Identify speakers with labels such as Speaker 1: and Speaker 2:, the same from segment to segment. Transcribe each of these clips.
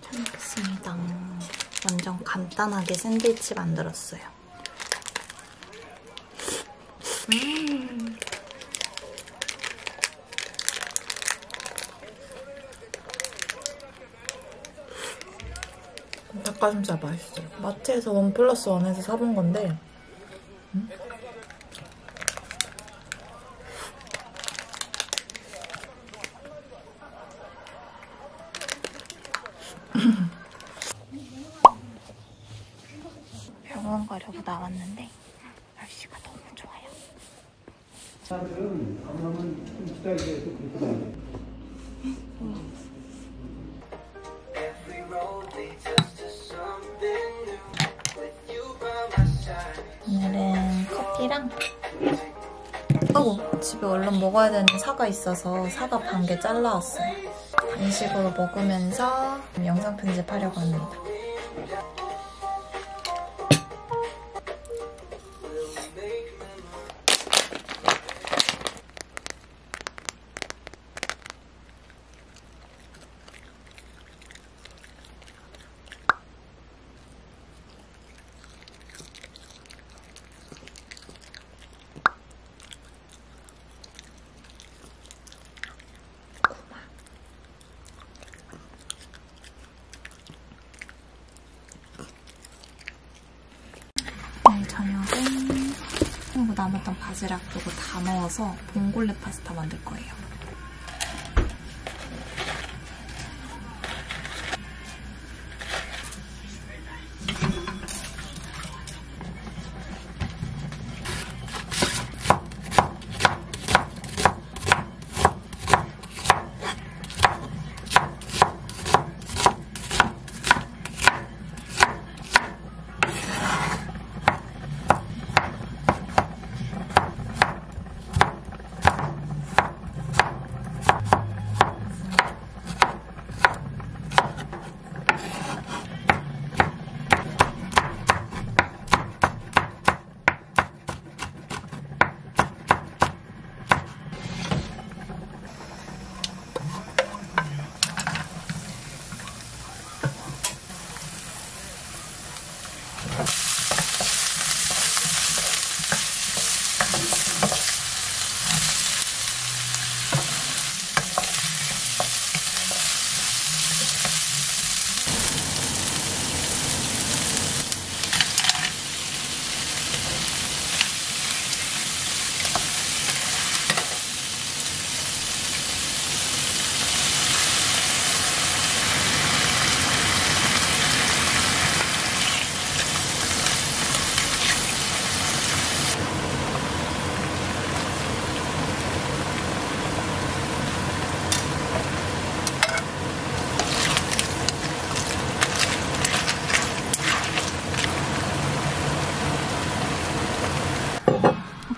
Speaker 1: 잘 먹겠습니다. 완전 간단하게 샌드위치 만들었어요. 닭가슴살 맛있어요. 마트에서 1+1에서 사본 건데 병원 가려고 나왔는데 날씨가 너무 좋아요.
Speaker 2: 사람들은 아마는 좀 기다리게 해도 그렇게 돼요.
Speaker 1: 오늘은 커피랑 집에 얼른 먹어야 되는 사과 있어서 사과 반 개 잘라왔어요. 간식으로 먹으면서 영상 편집하려고 합니다. 오늘 저녁은 그리고 남았던 바지락 그거 다 넣어서 봉골레 파스타 만들 거예요.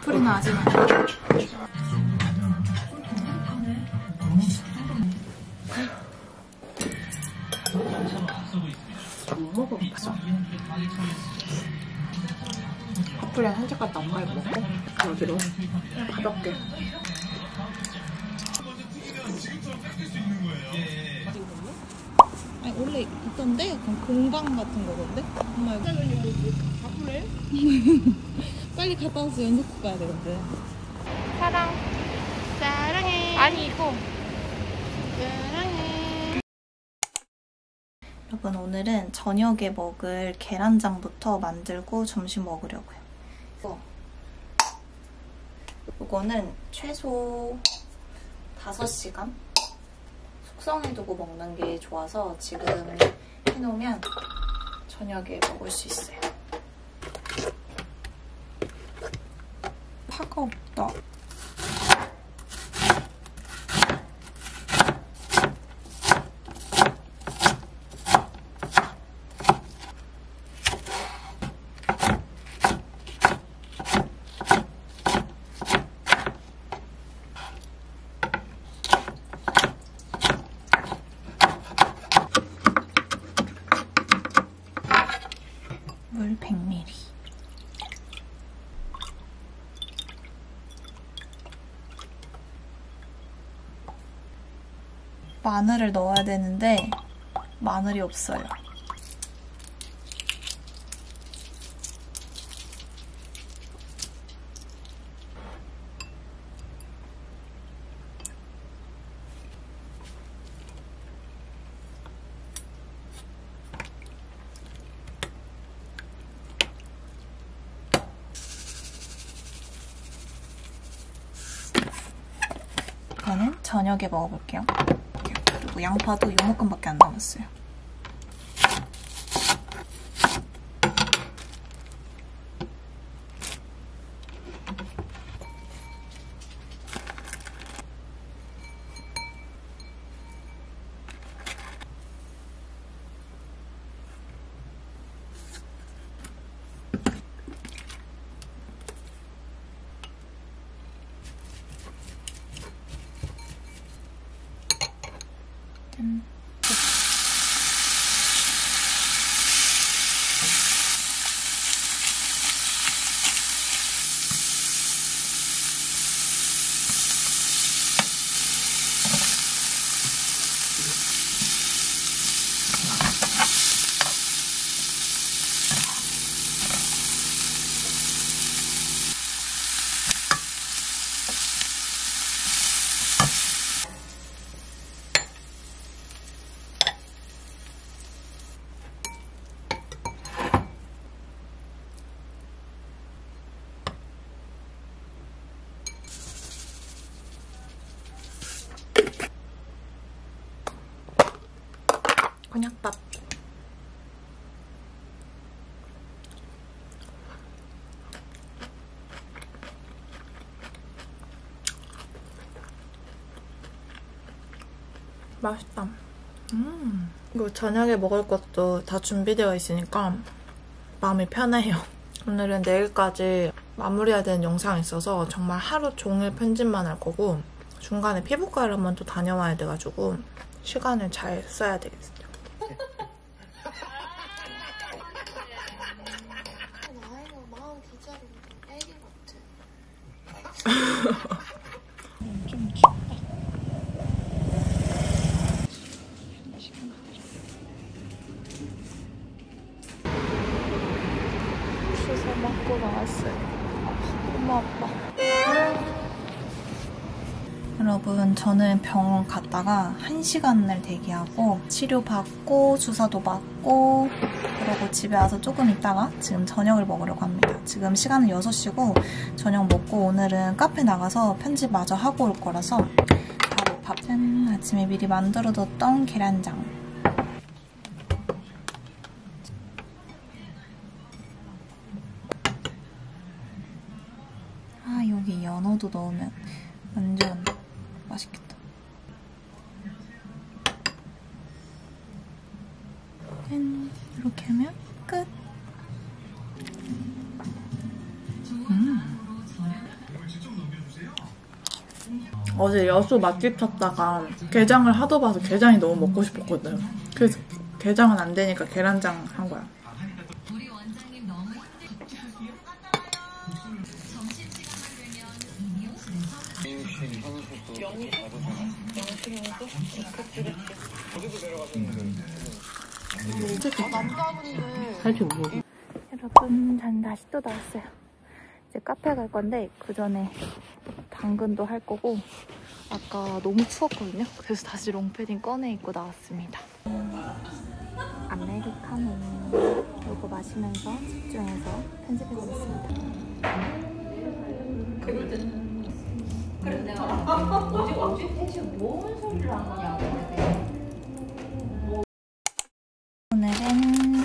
Speaker 1: 어플이는 아직 안 해. 뭐 먹어봤어? 커플이랑 산책 갔다 엄마 이거 먹고 어디로? 그냥 가볍게. 아니 원래 있던데? 약간 공방 같은 거던데? 엄마 이거 바꾸래? 빨리 갔다 와서 연습국 가야 되거든. 사랑해. 아니 이거 사랑해. 여러분 오늘은 저녁에 먹을 계란장부터 만들고 점심 먹으려고요. 이거는 최소 5시간 숙성해두고 먹는 게 좋아서 지금 해놓으면 저녁에 먹을 수 있어요. 파가 없다. 물 100ml. 마늘을 넣어야 되는데 마늘이 없어요. 이거는 저녁에 먹어볼게요. 그리고 양파도 요만큼밖에 안 남았어요. 곤약밥. 맛있다. 이거 저녁에 먹을 것도 다 준비되어 있으니까 마음이 편해요. 오늘은 내일까지 마무리해야 되는 영상이 있어서 정말 하루 종일 편집만 할 거고 중간에 피부과를 한번 또 다녀와야 돼가지고 시간을 잘 써야 되겠어요.
Speaker 3: 나이가 42살인데 애기 같아.
Speaker 1: 좀 춥다. 주사 맞고 나왔어요. 엄마 아빠. 여러분, 저는 병원 갔다가 1시간을 대기하고 치료받고 주사도 맞고 그러고 집에 와서 조금 있다가 지금 저녁을 먹으려고 합니다. 지금 시간은 6시고 저녁 먹고 오늘은 카페 나가서 편집 마저 하고 올 거라서 바로 밥. 짠! 아침에 미리 만들어뒀던 계란장. 아, 여기 연어도 넣으면 완전 맛있겠다. 짠! 이렇게 하면 끝! 어제 여수 맛집 찾다가 게장을 하도 봐서 게장이 너무 먹고 싶었거든. 그래서 게장은 안 되니까 계란장 한 거야. 여러분, 전 다시 또 나왔어요. 이제 카페 갈 건데 그 전에 당근도 할 거고 아까 너무 추웠거든요. 그래서 다시 롱패딩 꺼내 입고 나왔습니다. 아메리카노 이거 마시면서 집중해서 편집해보겠습니다. 그래 내가 어제 대체 뭔 소리를 한 거냐고. 오늘은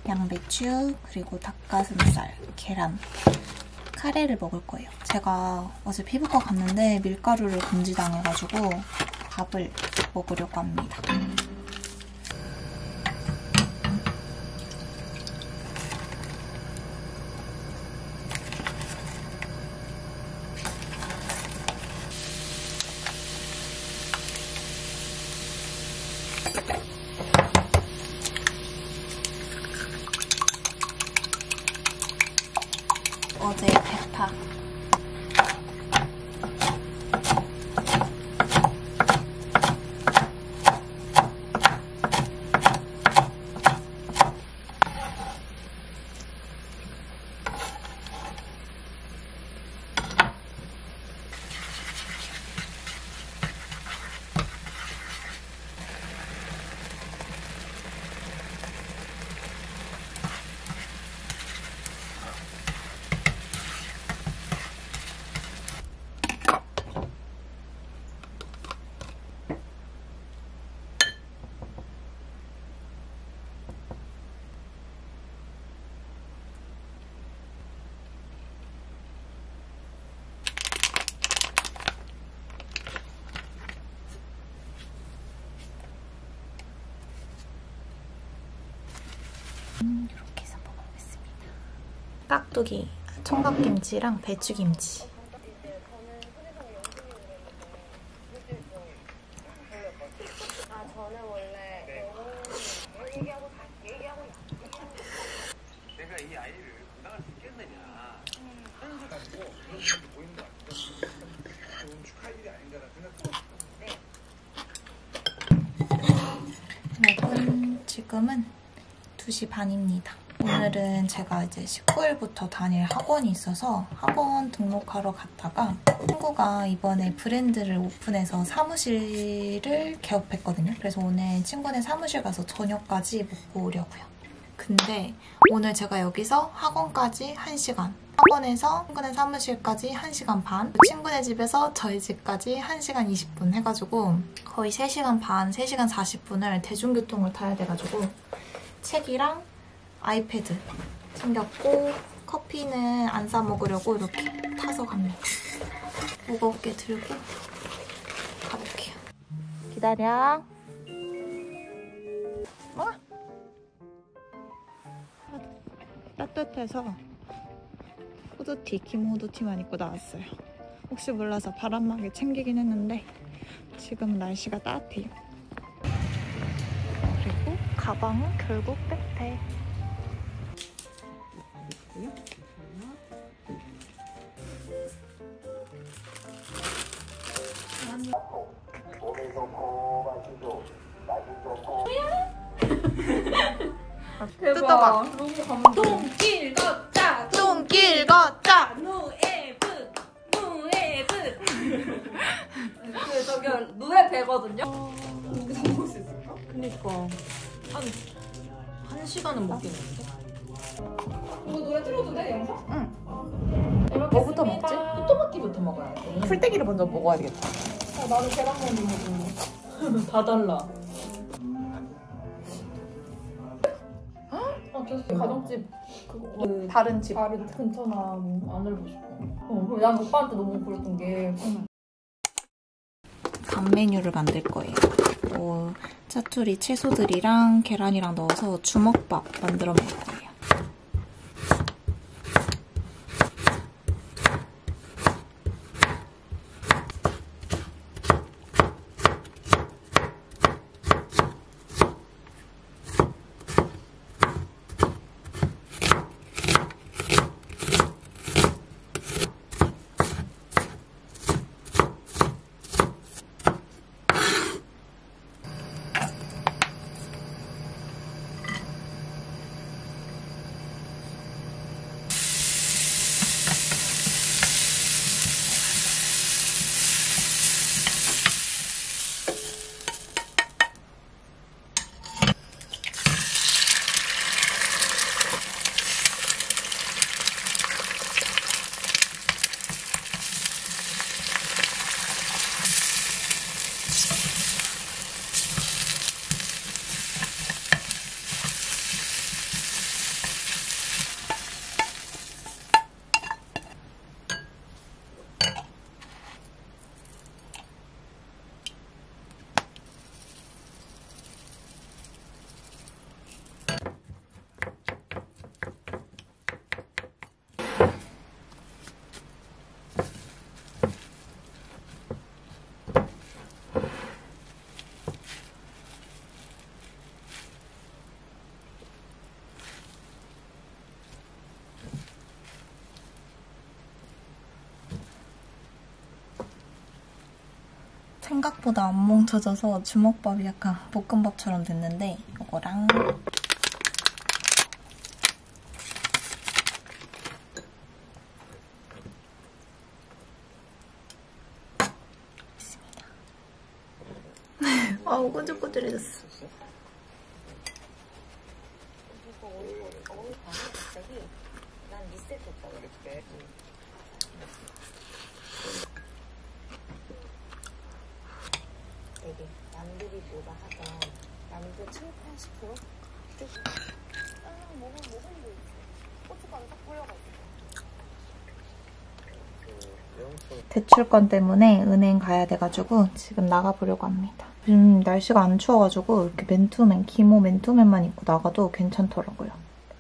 Speaker 1: 양배추 그리고 닭가슴살, 계란, 카레를 먹을 거예요. 제가 어제 피부과 갔는데 밀가루를 금지당해가지고 밥을 먹으려고 합니다. 어제 대파. 깍두기, 총각김치랑 배추김치.
Speaker 4: 내가 이 아이를 건강할 수 있겠느냐. 현수 가지고 보이는 거 같아. 축하할 일이 아닌가라는 생각.
Speaker 1: 여러분, 지금은 2시 반입니다. 오늘은 제가 이제 19일부터 다닐 학원이 있어서 학원 등록하러 갔다가 친구가 이번에 브랜드를 오픈해서 사무실을 개업했거든요. 그래서 오늘 친구네 사무실 가서 저녁까지 먹고 오려고요. 근데 오늘 제가 여기서 학원까지 1시간, 학원에서 친구네 사무실까지 1시간 반, 친구네 집에서 저희 집까지 1시간 20분 해가지고 거의 3시간 반, 3시간 40분을 대중교통을 타야 돼가지고 책이랑 아이패드 챙겼고 커피는 안 사 먹으려고 이렇게 타서 갑니다. 무겁게 들고 가볼게요. 기다려. 따뜻해서 후드티, 기모 후드티만 입고 나왔어요. 혹시 몰라서 바람막이 챙기긴 했는데 지금은 날씨가 따뜻해요. 그리고 가방은 결국 백팩. 뜯어봐.
Speaker 5: 똥길 걷자
Speaker 1: 똥길 걷자.
Speaker 5: 누에브 그 저기 누에 배거든요. 여기서 먹을 수 있을까? 그니까 한 시간은 먹겠는데? 이거 노래 틀어도 돼 영상?
Speaker 1: 응. 뭐부터 먹지?
Speaker 5: 토마티부터 먹어야 돼.
Speaker 1: 풀떼기를 먼저 먹어야 되겠다.
Speaker 5: 나는 계란 먹는 거고 다 달라. 가정집 그거
Speaker 1: 다른 집.
Speaker 5: 다른 근처나 뭐 안 알고 싶어. 그리고 난 오빠한테 너무 그랬던 게
Speaker 1: 간 메뉴를 만들 거예요. 짜투리 채소들이랑 계란이랑 넣어서 주먹밥 만들어 먹을 거예요. 생각보다 안 뭉쳐져서 주먹밥이 약간 볶음밥처럼 됐는데 이거랑 있습니다. 아우 끈적끈적해졌어.
Speaker 3: 되게 남들이보다 하던 남들 7, 80%? 그냥 먹으면 뭐 있어. 고춧가루 딱 뿌려가지고.
Speaker 1: 대출권 때문에 은행 가야 돼가지고 지금 나가보려고 합니다. 요즘 날씨가 안 추워가지고 이렇게 맨투맨, 기모 맨투맨만 입고 나가도 괜찮더라고요.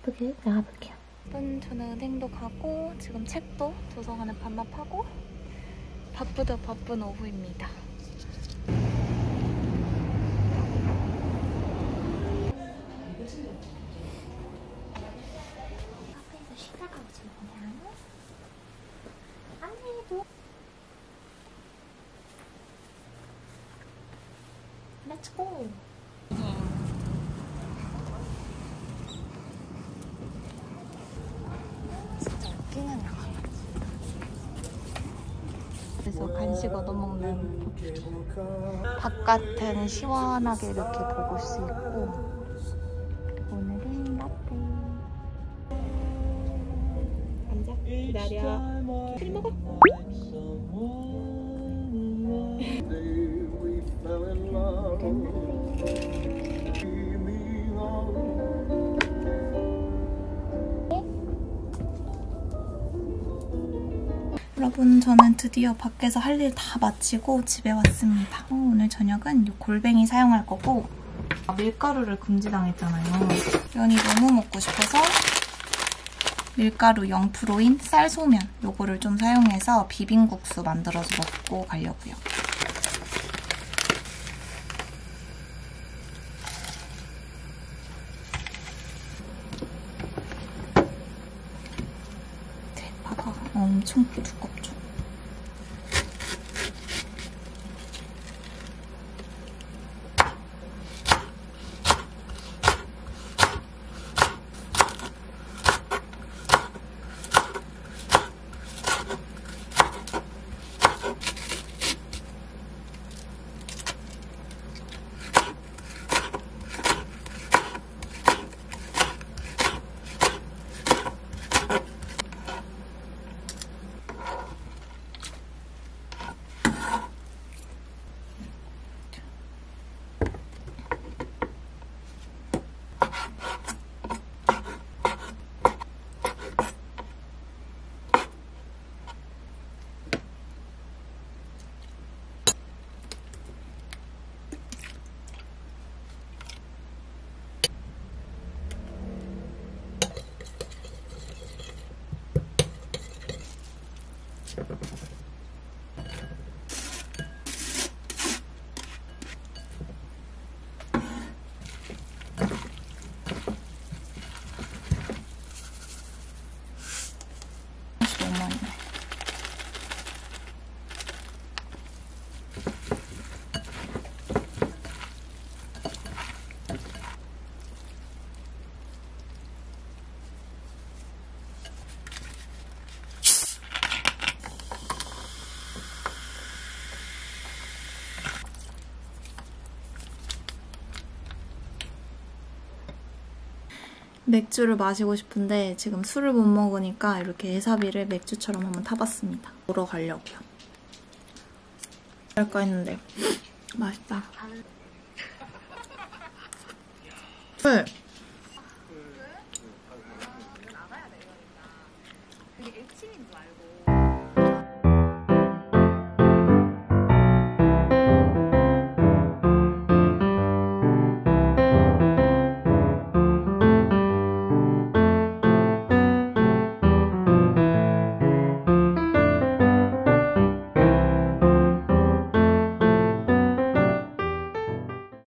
Speaker 1: 예쁘게 나가볼게요. 여러분, 저는 은행도 가고 지금 책도 도서관에 반납하고 바쁘다 바쁜 오후입니다.
Speaker 3: 카페에서 쉬다가 오지 그냥. 안내도. 렛츠고. 진짜 웃기는 영화.
Speaker 1: 그래서 간식 얻어먹는 바깥은 시원하게 이렇게 보고 수 있고 오늘은 라떼. 앉아 기다려. 술 먹어. 여러분, 저는 드디어 밖에서 할 일 다 마치고 집에 왔습니다. 오늘 저녁은 이 골뱅이 사용할 거고 밀가루를 금지당했잖아요. 면이 너무 먹고 싶어서 밀가루 0%인 쌀소면 요거를 좀 사용해서 비빔국수 만들어서 먹고 가려고요. 봐봐, 엄청 두껍죠? 너무 많이 나. 맥주를 마시고 싶은데 지금 술을 못 먹으니까 이렇게 에사비를 맥주처럼 한번 타봤습니다. 보러 가려고요. 할까 했는데 맛있다. 술!
Speaker 5: 그게 1층인 줄 알고.